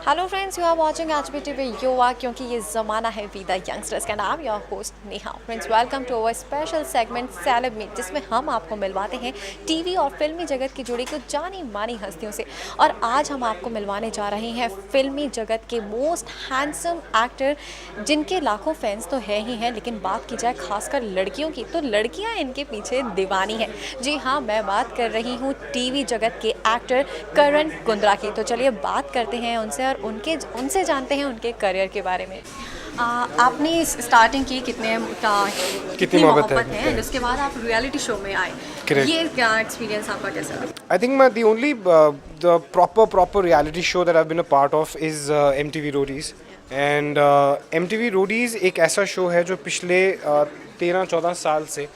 Hello friends, you are watching HB TV Yuva क्योंकि ये ज़माना है वी द यंगस्टर्स का। नाम your host Neha. Friends, welcome to our special segment celeb meet, जिसमें हम आपको मिलवाते हैं टीवी और फिल्मी जगत की जुड़ी कुछ जानी मानी हस्तियों से। और आज हम आपको मिलवाने जा रहे हैं फिल्मी जगत के मोस्ट हैंडसम एक्टर, जिनके लाखों फैंस तो है ही हैं, लेकिन बात की जाए खासकर लड़कियों की तो लड़कियां इनके पीछे दीवानी हैं। जी हाँ, मैं बात कर रही हूँ टीवी जगत के एक्टर करण कुंद्रा की। तो चलिए बात करते हैं उनसे और उनसे जानते हैं उनके करियर के बारे में। आपने स्टार्टिंग की कितनी मोहब्बत है, उसके बाद आप रियलिटी शो में आए। Correct. ये क्या एक्सपीरियंस आपका कैसा रहा? I think the only the proper reality show that I've been a part of is MTV Roadies. And MTV Roadies एक ऐसा शो है जो पिछले 13-14 साल से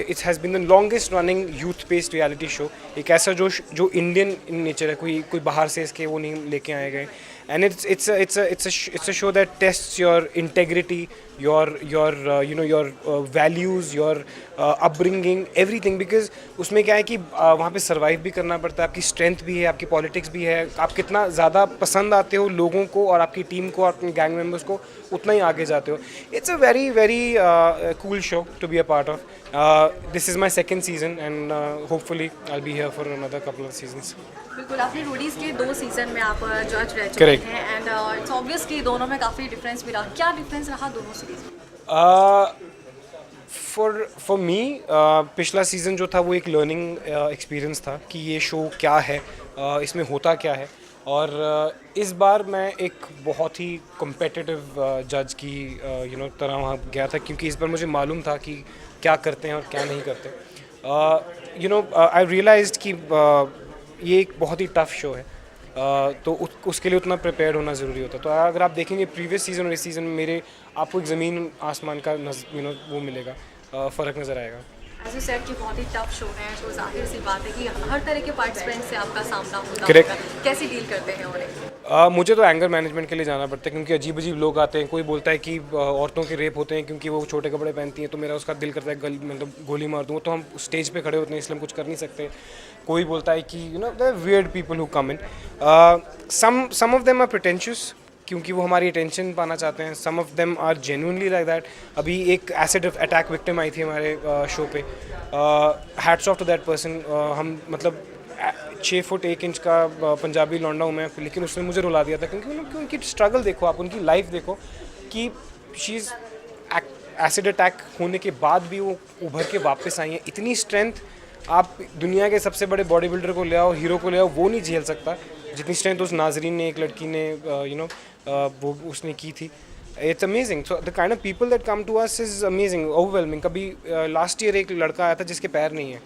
it has been the longest running youth based reality show. एक ऐसा जो इंडियन इन नेचर है, कोई बाहर से इसके वो नहीं लेके आए गए. And it's a show that tests your integrity, your values, your upbringing, everything, because उसमें क्या है कि वहाँ पे सर्वाइव भी करना पड़ता है, आपकी स्ट्रेंथ भी है, आपकी पॉलिटिक्स भी है, आप कितना ज़्यादा पसंद आते हो लोगों को और आपकी टीम को और अपने गैंग मेंबर्स को, उतना ही आगे जाते हो. It's a very very cool show to be a part of. This is my second season and hopefully I will be here for another couple of seasons. बिल्कुल, आपने रोडीज के 2 सीजन में आप जज रह चुके हैं एंड इट्स ऑब्वियस कि दोनों में काफ़ी डिफरेंस भी रहा। क्या डिफरेंस रहा दोनों सीरीज में? फॉर मी पिछला सीज़न जो था वो एक लर्निंग एक्सपीरियंस था कि ये शो क्या है, इसमें होता क्या है. और इस बार मैं एक बहुत ही कम्पेटिटिव जज की तरह वहाँ गया था, क्योंकि इस बार मुझे मालूम था कि क्या करते हैं और क्या नहीं करते. आई रियलाइज्ड कि ये एक बहुत ही टफ शो है. तो उसके लिए उतना प्रिपेयर्ड होना ज़रूरी होता है. तो अगर आप देखेंगे प्रीवियस सीज़न और इस सीज़न में मेरे आपको एक ज़मीन आसमान का वो मिलेगा, फ़र्क नज़र आएगा. एज यू सेड कि बहुत ही टफ शो है, तो जाहिर सी बात है कि हर तरह के पार्टिसिपेंट से आपका सामना होता होगा. कैसे डील करते हैं उन्हें? मुझे तो एंगर मैनेजमेंट के लिए जाना पड़ता है, क्योंकि अजीब अजीब लोग आते हैं. कोई बोलता है कि औरतों के रेप होते हैं क्योंकि वो छोटे कपड़े पहनती हैं, तो मेरा उसका दिल करता है मतलब गोली मार दूँ. तो हम स्टेज पे खड़े होते हैं इसलिए हम कुछ कर नहीं सकते. कोई बोलता है कि weird people who come in. Some of them are pretentious क्योंकि वो हमारी अटेंशन पाना चाहते हैं. Some of them are genuinely like that. अभी एक एसिड अटैक विक्टिम आई थी हमारे शो पे. Hats off to that person. हम मतलब 6 फुट 1 इंच का पंजाबी लौंडा हूँ मैं, लेकिन उसने मुझे रुला दिया था, क्योंकि उनकी स्ट्रगल देखो आप, उनकी लाइफ देखो कि शी इज़ एसिड अटैक होने के बाद भी वो उभर के वापस आई हैं. इतनी स्ट्रेंथ आप दुनिया के सबसे बड़े बॉडी बिल्डर को ले आओ, हीरो को ले आओ, वो नहीं झेल सकता जितनी स्ट्रेंथ उस नाजरीन ने, एक लड़की ने वो उसने की थी. It's amazing. So the kind of people that come to us is amazing, overwhelming. कभी लास्ट ईयर एक लड़का आया था जिसके पैर नहीं है,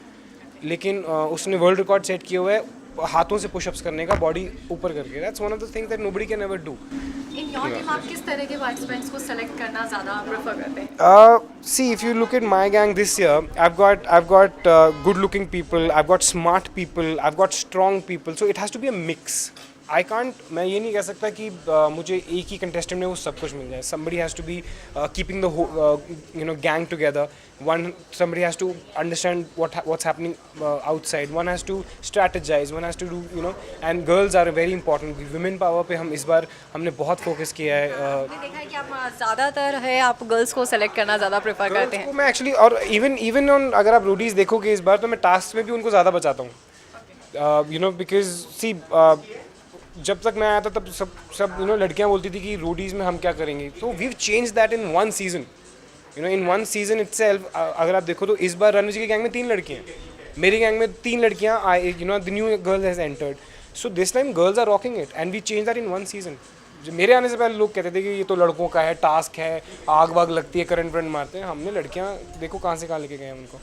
लेकिन उसने वर्ल्ड रिकॉर्ड सेट किया हुआ है हाथों से पुशअप्स करने का, बॉडी ऊपर करके. That's one of the things that nobody can ever do. In your team आप किस तरह के पार्टिसिपेंट्स को सेलेक्ट करना ज़्यादा प्रेफर करते हैं? See, if you look at my gang this year, I've got good-looking people, I've got smart people, I've got strong people. So it has to be a mix. मैं ये नहीं कह सकता कि मुझे एक ही कंटेस्टेंट में वो सब कुछ मिल जाए. Somebody has to be keeping the gang together. Somebody has to understand what's happening outside. One has to strategize. One has to do and girls are very important. Women power पे हम इस बार हमने बहुत फोकस किया है. मैंने देखा है कि आप ज़्यादातर है आप गर्ल्स को सेलेक्ट करना ज़्यादा प्रेफर करते हैं. मैं एक्चुअली, और इवन ऑन, अगर आप रोडीज देखोगे इस बार, तो मैं टास्क में भी उनको ज़्यादा बचाता हूँ. बिकॉज सी, जब तक मैं आया था तब सब लड़कियां बोलती थी कि रोडीज में हम क्या करेंगे. तो we change that in one season. In one season itself. अगर आप देखो तो इस बार रणवीर जी के गैंग में 3 लड़कियां हैं, मेरी गैंग में 3 लड़कियां. The new girl has entered. So this time girls are rocking it and we change that in one season. मेरे आने से पहले लोग कहते थे कि ये तो लड़कों का है, टास्क है, आग वाग लगती है, करंट वरंट मारते हैं. हमने लड़कियां देखो कहाँ से कहाँ लेके गए हैं उनको.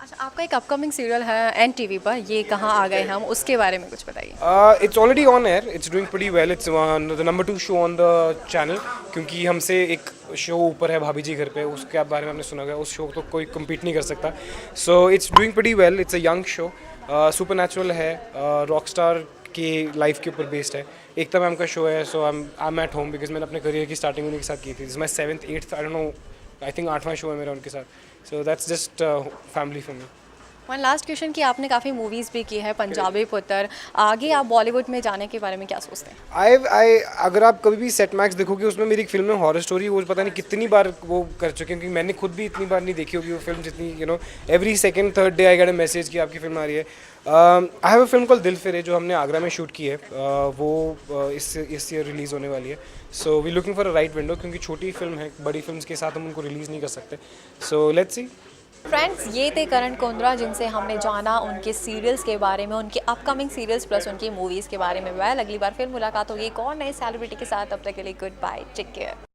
अच्छा, आपका एक अपकमिंग सीरियल है एनटीवी पर, ये कहाँ आ गए हम, उसके बारे में कुछ बताइए. It's already on air. It's doing pretty well. It's the number 2 show on the channel, क्योंकि हमसे एक शो ऊपर है भाभी जी घर पे, उसके बारे में हमने सुना गया. उस शो तो कोई कम्पीट नहीं कर सकता. So it's doing pretty well. It's a young show, supernatural है, रॉकस्टार की लाइफ के ऊपर बेस्ड है. एकता मैम का शो है. So I am at home, because मैंने अपने करियर की स्टार्टिंग उन्हीं के साथ की थी. This my 7th 8th, I don't know, I think 8वां शो है मेरा उनके साथ. So that's just family for me. One last question कि आपने काफ़ी मूवीज़ भी की है, पंजाबी पुत्र, आगे आप बॉलीवुड में जाने के बारे में क्या सोचते हैं? आई अगर आप कभी भी सेट मैक्स देखोगे, उसमें मेरी एक फिल्म है हॉरर स्टोरी, वो पता नहीं कितनी बार वो कर चुके हैं, क्योंकि मैंने खुद भी इतनी बार नहीं देखी होगी वो फिल्म जितनी, every second third day I get a message कि आपकी फिल्म आ रही है। I have a film call दिल फिरे जो हमने आगरा में शूट की है, वो इस ईयर रिलीज़ होने वाली है। So we looking for a right window, क्योंकि छोटी फिल्म है, बड़ी फिल्म के साथ हम उनको रिलीज़ नहीं कर सकते। So let's see. फ्रेंड्स, ये थे करण कुंद्रा, जिनसे हमने जाना उनके सीरियल्स के बारे में, उनके अपकमिंग सीरियल्स प्लस उनकी मूवीज़ के बारे में। वेल, अगली बार फिर मुलाकात होगी एक और नए सेलिब्रिटी के साथ। तब तक के लिए गुड बाय, टेक केयर।